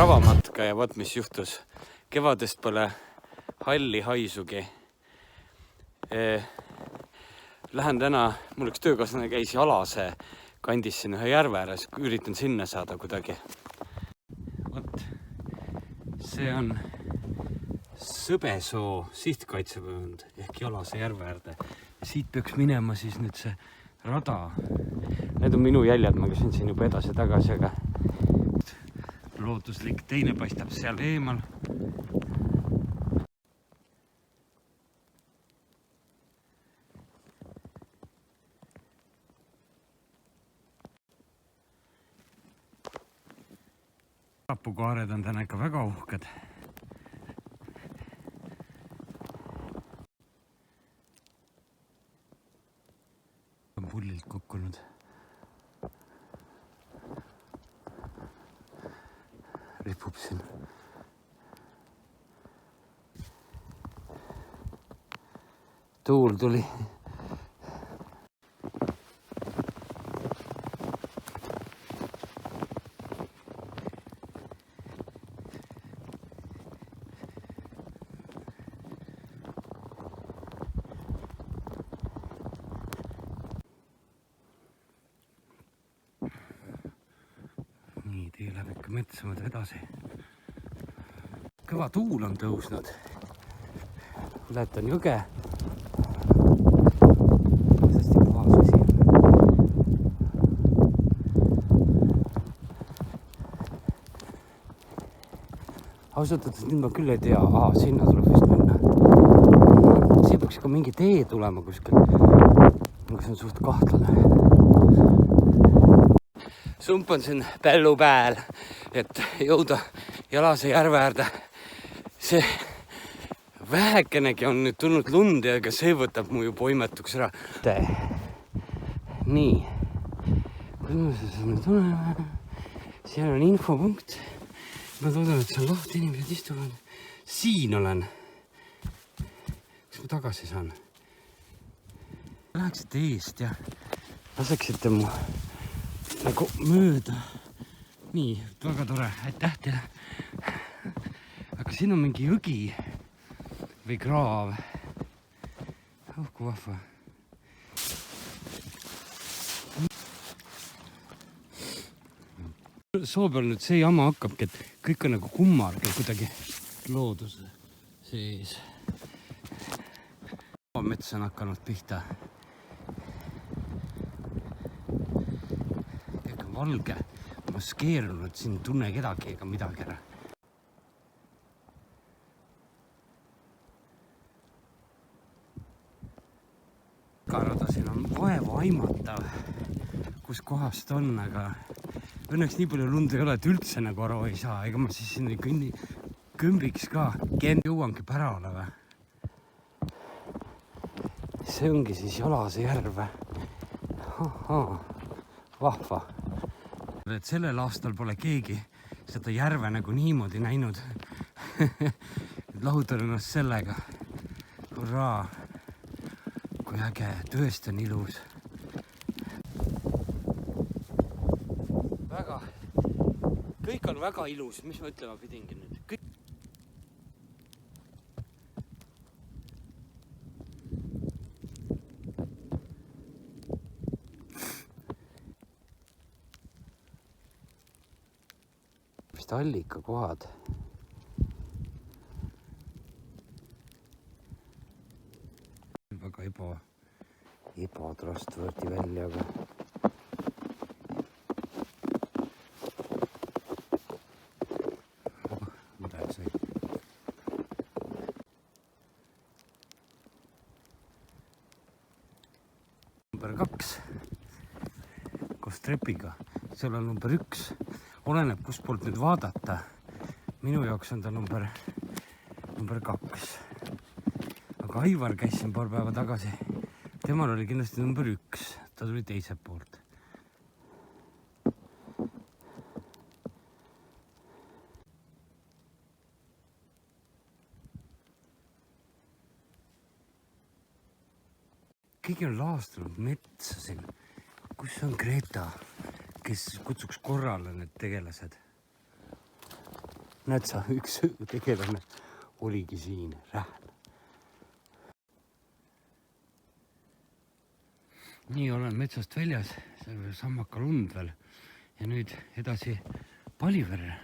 ravamatka ja vot mis juhtus. Kevadest pole halli haisugi. Lähen täna, mul üks töökaaslane käis Jalase kandis siin ühe järve ääres, üritan sinna saada kuidagi. Vot, see on Sõbesoo sihtkaitsevöönd ehk Jalase järve äärde. Siit peaks minema siis nüüd see rada. Need on minu jäljed, ma käisin siin juba edasi tagasi, aga looduslik, teine paistab seal eemal. Rapukaared on täna ikka väga uhked. On pullilt kukkunud. Ripub siin. Tuul tuli. Nii, tee läheb ikka metsa mõnda edasi. Kõva tuul on tõusnud. Ületan jõge. Hästi puhas vesi. Ausalt, nüüd ma küll ei tea. Sinna tuleb vist minna. Siia peaks ka mingi tee tulema kuskil. Aga see on suht kahtlane. Sump on siin Pällu pääl, et jõuda Jalase järve äärde. See vähekenegi on nüüd tulnud lund ja ega see võtab mu ju poimetuks ära. Nii. Kus ma seda tulema? Seal on infopunkt. Ma loodan, et see on lahti, inimesed istuvad. Siin olen. Kas ma tagasi saan? Läheksite eest ja laseksite mu nagu mööda. Nii, väga tore, aitäh teile. Aga siin on mingi jõgi või kraav. Kui vahva. Soo peal nüüd see jama hakkabki, et kõik on nagu kummargi kuidagi looduse sees. Mets on hakanud pihta. Valge, maskeerunud, siin tunne kedagi ega midagi ära. Karada siin on vaeva aimatav, kus kohast on, aga õnneks nii palju lund ei ole, et üldse nagu aru ei saa. Ega ma siis siin ei kõmbiks ka. Jõuangi pärale või? See ongi siis Jalase järve. Vahva. Et sellel aastal pole keegi seda järve nagu niimoodi näinud. Lahutan ennast sellega. Hurraa! Kui äge, tõesti on ilus. Väga. Kõik on väga ilus. Mis ma ütlema pidingi nüüd? Allikakohad. Väga ebatrast võeti välja, aga mida sai? Number 2 koos trepiga. Seal on number 1. Oleneb, kus poolt nüüd vaadata. Minu jaoks on ta number 2. Aga Aivar käis siin paar päeva tagasi. Temal oli kindlasti number 1. Ta tuli teiselt poolt. Keegi on laastunud metsa siin. Kus on Greta? Kes kutsuks korrale need tegelased. näed sa, üks tegelane oligi siin, Rähn. nii olen metsast väljas, seal veel sammaka lund veel ja nüüd edasi Paliverre.